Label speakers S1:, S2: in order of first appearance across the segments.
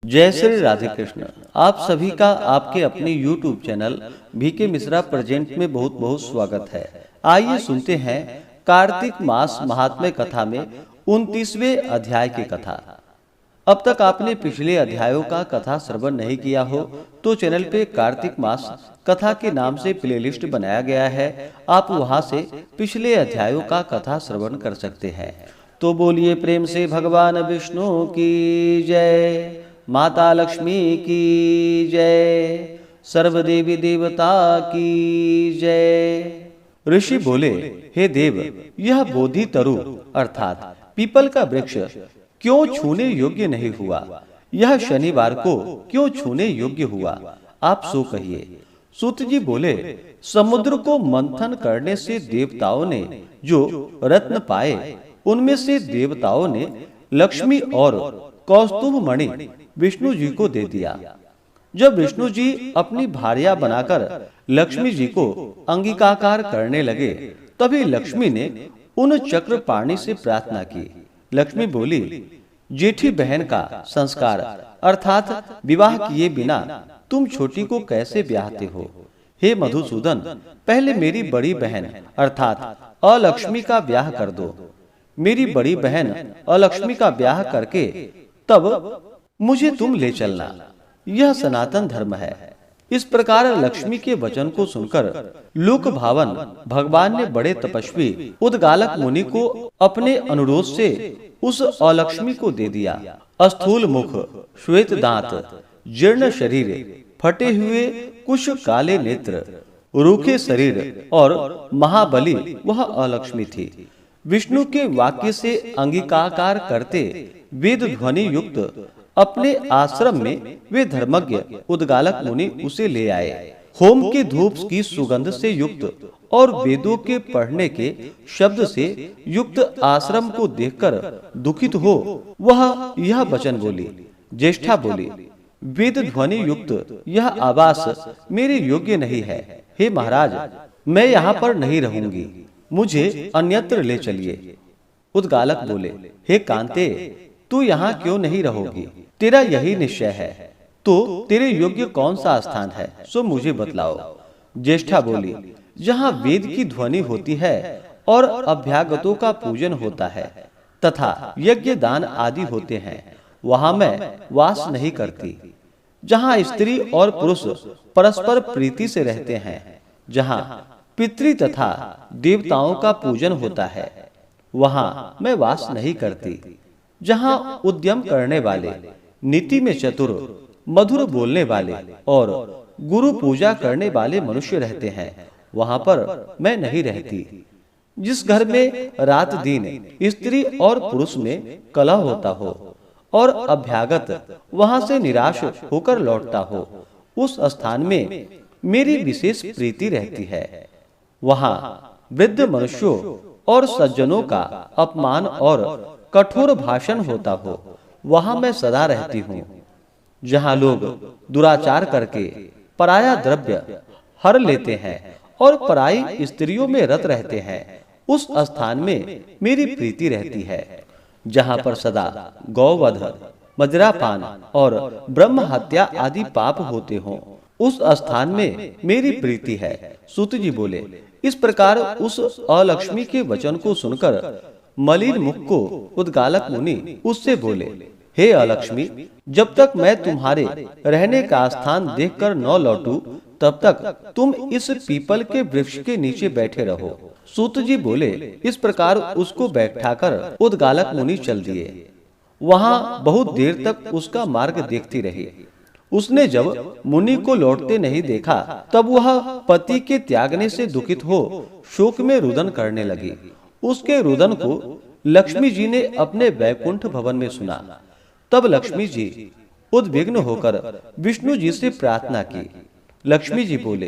S1: जय श्री राधे कृष्ण। आप सभी का आपके अपने YouTube channel VK Mishra present में बहुत बहुत स्वागत है। आइए सुनते हैं कार्तिक मास महात्म्य कथा में 29वें अध्याय की कथा। अब तक आपने पिछले अध्यायों का कथा श्रवण नहीं किया हो तो चैनल पे कार्तिक मास कथा के नाम से प्लेलिस्ट बनाया गया है, आप वहां से पिछले अध्यायों का कथा श्रवण कर सकते हैं। तो बोलिए प्रेम से भगवान विष्णु की जय, माता लक्ष्मी की जय, सर्व देवी देवता की जय। ऋषि बोले, हे देव, यह बोधि तरु अर्थात पीपल का वृक्ष क्यों छूने योग्य नहीं हुआ? यह शनिवार को क्यों छूने योग्य हुआ? आप सो कहिए। सूत जी बोले, समुद्र को मंथन करने से देवताओं ने जो रत्न पाए उनमें से देवताओं ने लक्ष्मी और कौस्तुभ मणि विष्णु जी को दे दिया। जब विष्णु जी अपनी भार्या बनाकर लक्ष्मी जी को अंगिकाकार करने लगे तभी लक्ष्मी ने उन चक्रपाणी से प्रार्थना की। लक्ष्मी बोली, जेठी बहन का संस्कार अर्थात विवाह किए बिना तुम छोटी को कैसे ब्याहते हो? हे मधुसूदन, पहले मेरी बड़ी बहन अर्थात अलक्ष्मी का ब्याह कर दो। मेरी बड़ी बहन अलक्ष्मी का ब्याह करके तब मुझे तुम ले चलना, यह सनातन धर्म है। इस प्रकार लक्ष्मी के वचन को सुनकर लोक भावन भगवान ने बड़े तपस्वी उद्गालक मुनि को अपने अनुरोध से उस अलक्ष्मी को दे दिया। स्थूल मुख, श्वेत दांत, जीर्ण शरीर, फटे हुए कुछ काले नेत्र, रूखे शरीर और महाबली वह अलक्ष्मी थी। विष्णु के वाक्य से अंगीकार करते वेद ध्वनि युक्त अपने आश्रम में वे धर्मज्ञ उद्गालक मुनि उसे ले आए। होम के धूप की सुगंध से युक्त और वेदों के पढ़ने के शब्द से युक्त आश्रम को देखकर दुखित हो वह यह वचन बोली। ज्येष्ठा बोली, वेद ध्वनि युक्त यह आवास मेरे योग्य नहीं है। हे महाराज, मैं यहाँ पर नहीं रहूंगी, मुझे अन्यत्र ले चलिए। उद्गालक बोले, हे कांते, तू यहाँ क्यों नहीं रहोगी? तेरा यही निश्चय है तो तेरे योग्य कौन सा स्थान है सो मुझे बतलाओ। ज्येष्ठा बोली, जहाँ वेद की ध्वनि होती है और अभ्यागतों का पूजन होता है तथा यज्ञ दान आदि होते हैं, वहाँ मैं वास नहीं करती। जहाँ स्त्री और पुरुष परस्पर प्रीति से रहते हैं, जहाँ पितृ तथा देवताओं का पूजन होता है, वहाँ मैं वास नहीं करती। जहाँ उद्यम करने वाले, नीति में चतुर, मधुर बोलने वाले और गुरु पूजा करने वाले मनुष्य रहते हैं, वहाँ पर मैं नहीं रहती। जिस घर में रात दिन स्त्री और पुरुष में कलह होता हो और अभ्यागत वहाँ से निराश होकर लौटता हो, उस स्थान में मेरी विशेष प्रीति रहती है। वहाँ वृद्ध मनुष्यों और सज्जनों का अपमान और कठोर भाषण होता हो, वहाँ मैं सदा रहती हूँ। जहाँ लोग दुराचार करके पराया द्रव्य हर लेते हैं और पराई स्त्रियों में रत रहते हैं, उस स्थान में मेरी प्रीति रहती है। जहाँ पर सदा गौवध, मदिरापान और ब्रह्म हत्या आदि पाप होते हों, उस स्थान में मेरी प्रीति है। सूत जी बोले, इस प्रकार उस अलक्ष्मी के वचन को सुनकर मलिन मुख को उद्गालक मुनि उससे बोले, हे अलक्ष्मी, जब तक मैं तुम्हारे रहने का स्थान देखकर न लौटूं, तब तक तुम इस पीपल के वृक्ष के नीचे बैठे रहो। सूत जी बोले, इस प्रकार उसको बैठाकर उद्गालक मुनि चल दिए। वहां बहुत देर तक उसका मार्ग देखती रही। उसने जब मुनि को लौटते नहीं देखा तब वह पति के त्यागने से दुखित हो शोक में रुदन करने लगी। उसके रुदन को लक्ष्मी जी ने अपने वैकुंठ भवन में सुना। तब लक्ष्मी जी उद्विग्न होकर विष्णु जी से प्रार्थना की। लक्ष्मी जी बोले,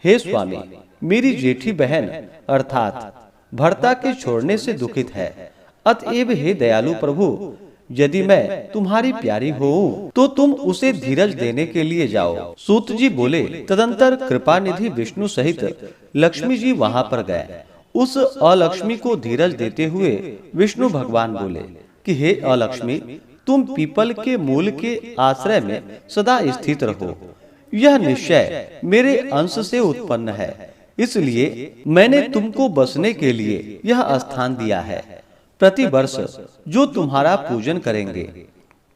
S1: हे स्वामी, मेरी जेठी बहन अर्थात भर्ता के छोड़ने से दुखित है, अतएव हे दयालु प्रभु, यदि मैं तुम्हारी प्यारी हूँ तो तुम उसे धीरज देने के लिए जाओ। सूत जी बोले, तदंतर कृपानिधि विष्णु सहित लक्ष्मी जी वहाँ पर गए। उस अलक्ष्मी को धीरज देते हुए विष्णु भगवान बोले कि हे अलक्ष्मी, तुम पीपल के मूल के आश्रय में सदा स्थित रहो। यह निश्चय मेरे अंश से उत्पन्न है, इसलिए मैंने तुमको बसने के लिए यह स्थान दिया है। प्रति वर्ष जो तुम्हारा पूजन करेंगे,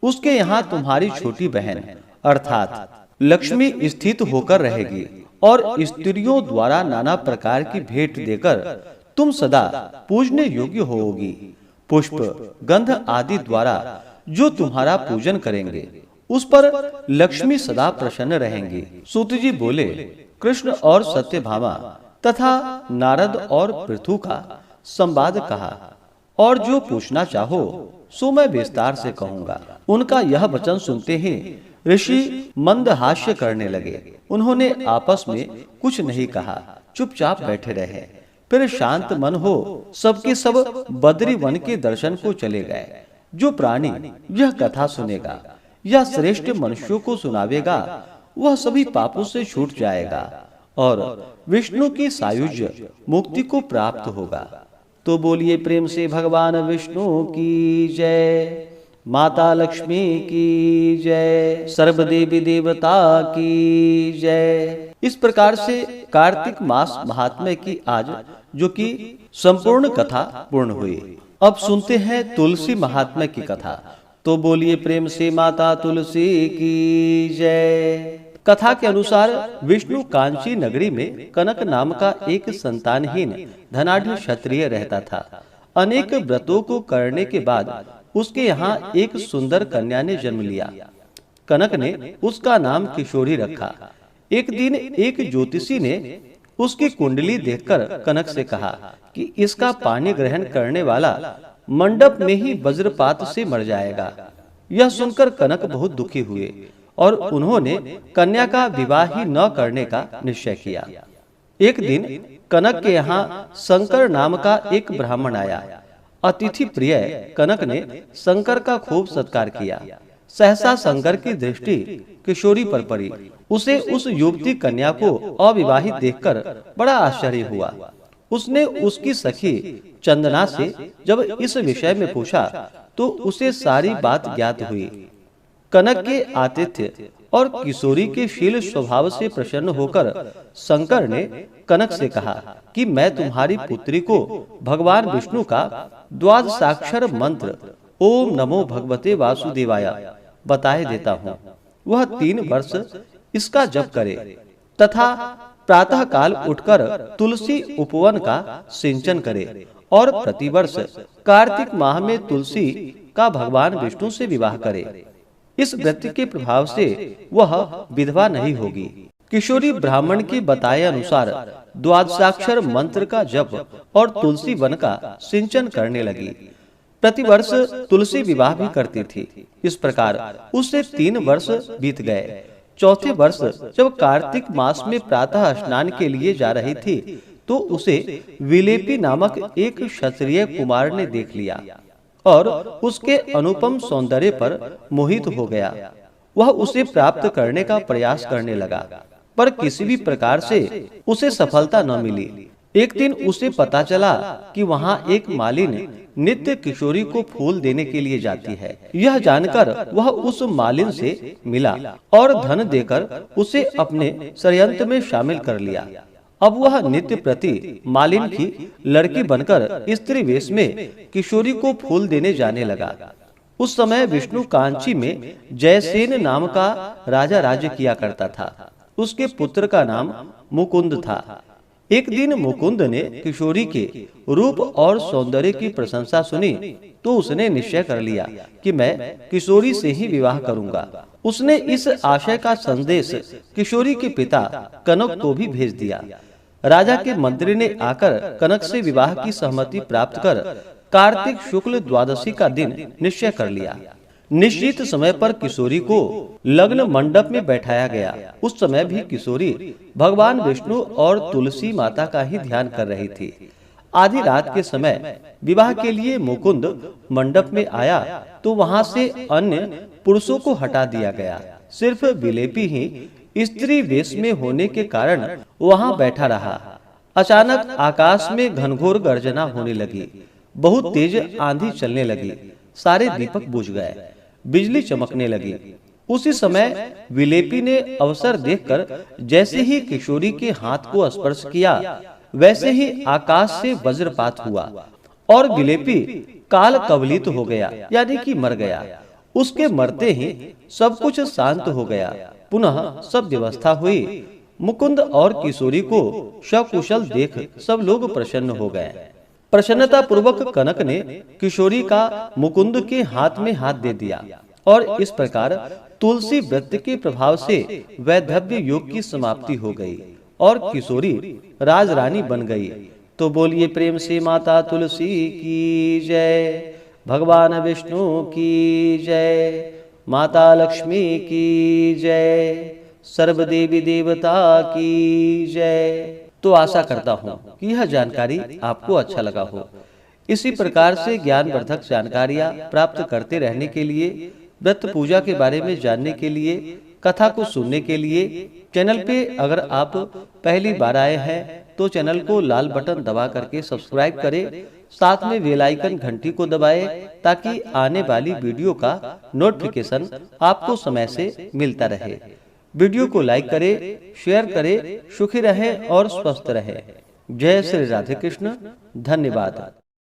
S1: उसके यहाँ तुम्हारी छोटी बहन अर्थात लक्ष्मी स्थित होकर रहेगी और स्त्रियों द्वारा नाना प्रकार की भेंट देकर तुम सदा पूजने योग्य होगी। पुष्प, गंध आदि द्वारा जो तुम्हारा पूजन करेंगे, उस पर लक्ष्मी सदा प्रसन्न रहेंगी। सूत जी बोले, कृष्ण और सत्यभामा तथा नारद और पृथु का संवाद कहा, और जो पूछना चाहो सो मैं विस्तार से कहूँगा। उनका यह वचन सुनते ही ऋषि मंद हास्य करने लगे। उन्होंने आपस में कुछ नहीं कहा, चुपचाप बैठे रहे। फिर शांत मन हो सबके सब बद्री वन के दर्शन को चले गए। जो प्राणी यह कथा सुनेगा या श्रेष्ठ मनुष्यों को सुनावेगा, वह सभी पापों से छूट जाएगा और विष्णु की सायुज्य मुक्ति को प्राप्त होगा। तो बोलिए प्रेम से भगवान विष्णु की जय, माता लक्ष्मी की जय, सर्वदेवी देवता की जय। इस प्रकार से कार्तिक मास महात्म्य की आज जो कि संपूर्ण कथा पूर्ण हुई। अब सुनते हैं तुलसी महात्म्य की कथा। तो बोलिए प्रेम से माता तुलसी की जय। कथा के अनुसार विष्णु कांची नगरी में कनक नाम का एक संतानहीन धनाढ़ क्षत्रिय रहता था। अनेक व्रतों को करने के बाद उसके यहाँ एक सुंदर कन्या ने जन्म लिया। कनक ने उसका नाम किशोरी रखा। एक दिन एक ज्योतिषी ने उसकी कुंडली देखकर कनक से कहा कि इसका पानी ग्रहण करने वाला मंडप में ही वज्रपात से मर जाएगा। यह सुनकर कनक बहुत दुखी हुए और उन्होंने कन्या का विवाह ही न करने का निश्चय किया। एक दिन कनक के यहाँ शंकर नाम का एक ब्राह्मण आया। अतिथि प्रिय कनक ने शंकर का खूब सत्कार किया। सहसा शंकर की दृष्टि किशोरी पर पड़ी। उसे उस युवती कन्या को अविवाहित देखकर बड़ा आश्चर्य हुआ। उसने उसकी सखी चंदना से जब इस विषय में पूछा तो उसे सारी बात ज्ञात हुई। कनक के आतिथ्य और किशोरी के शील स्वभाव से प्रसन्न होकर शंकर ने कनक से कहा कि मैं तुम्हारी पुत्री को भगवान विष्णु का द्वादशाक्षर मंत्र ओम नमो भगवते वासुदेवाय बताए देता हूँ। वह 3 वर्ष इसका जप करे तथा प्रातः काल उठकर तुलसी उपवन का सिंचन करे और प्रतिवर्ष कार्तिक माह में तुलसी का भगवान विष्णु से विवाह करे। इस व्रत के प्रभाव से वह विधवा नहीं होगी। किशोरी ब्राह्मण के बताए अनुसार द्वादशाक्षर मंत्र का जप और तुलसी वन का सिंचन करने लगी। प्रतिवर्ष तुलसी विवाह भी करती थी। इस प्रकार उससे 3 वर्ष बीत गए। चौथे वर्ष जब कार्तिक मास में प्रातः स्नान के लिए जा रही थी तो उसे विलेपी नामक एक क्षत्रिय कुमार ने देख लिया और उसके अनुपम सौंदर्य पर मोहित हो गया। वह उसे प्राप्त करने का प्रयास करने लगा, पर किसी भी प्रकार से उसे सफलता न मिली। एक दिन उसे पता चला कि वहाँ एक मालिन नित्य किशोरी को फूल देने के लिए जाती है। यह जानकर वह उस मालिन से मिला और धन देकर उसे अपने षड्यंत्र में शामिल कर लिया। अब वह नित्य प्रति मालिन की लड़की बनकर स्त्री वेश में किशोरी को फूल देने जाने लगा। उस समय विष्णु कांची में जयसेन नाम का राजा राज्य किया करता था। उसके पुत्र का नाम मुकुंद था। एक दिन मुकुंद ने किशोरी के रूप और सौंदर्य की प्रशंसा सुनी तो उसने निश्चय कर लिया कि मैं किशोरी से ही विवाह करूंगा। उसने इस आशय का संदेश किशोरी के पिता कनक को भी भेज दिया। राजा के मंत्री ने आकर कनक से विवाह की सहमति प्राप्त कर कार्तिक शुक्ल द्वादशी का दिन निश्चय कर लिया। निश्चित समय पर किशोरी को लग्न मंडप में बैठाया गया। उस समय भी किशोरी भगवान विष्णु और तुलसी माता का ही ध्यान कर रही थी। आधी रात के समय विवाह के लिए मुकुंद मंडप में आया तो वहां से अन्य पुरुषों को हटा दिया गया। सिर्फ विलेपी ही स्त्री वेश में होने के कारण वहां बैठा रहा। अचानक आकाश में घनघोर गर्जना होने लगी। बहुत तेज आंधी चलने लगी। सारे दीपक बुझ गए। बिजली चमकने लगी। उसी समय विलेपी ने अवसर देखकर जैसे ही किशोरी के हाथ को स्पर्श किया, वैसे ही आकाश से वज्रपात हुआ और विलेपी काल कवलित हो गया, यानी कि मर गया। उसके मरते ही सब कुछ शांत हो गया, पुनः सब व्यवस्था हुई। मुकुंद और किशोरी को सकुशल देख सब लोग प्रसन्न हो गए। प्रसन्नता पूर्वक कनक ने किशोरी का मुकुंद के हाथ में हाथ दे दिया और इस प्रकार तुलसी व्रत के प्रभाव से वैधव्य योग की समाप्ति हो गई और किशोरी राजरानी बन गई। तो बोलिए प्रेम से माता तुलसी की जय, भगवान विष्णु की जय, माता लक्ष्मी की जय, सर्व देवी देवता की जय। तो आशा करता हूँ कि यह जानकारी आपको अच्छा लगा हो। इसी प्रकार से ज्ञानवर्धक जानकारियाँ प्राप्त करते रहने के लिए, व्रत पूजा के बारे में जानने के लिए, कथा को सुनने के लिए चैनल पे अगर आप पहली बार आए हैं तो चैनल को लाल बटन दबा करके सब्सक्राइब करें, साथ में बेल आइकन घंटी को दबाएं ताकि आने वाली वीडियो का नोटिफिकेशन आपको समय से मिलता रहे। वीडियो को लाइक करें, शेयर करें, सुखी रहें और स्वस्थ रहें। जय श्री राधे कृष्ण। धन्यवाद।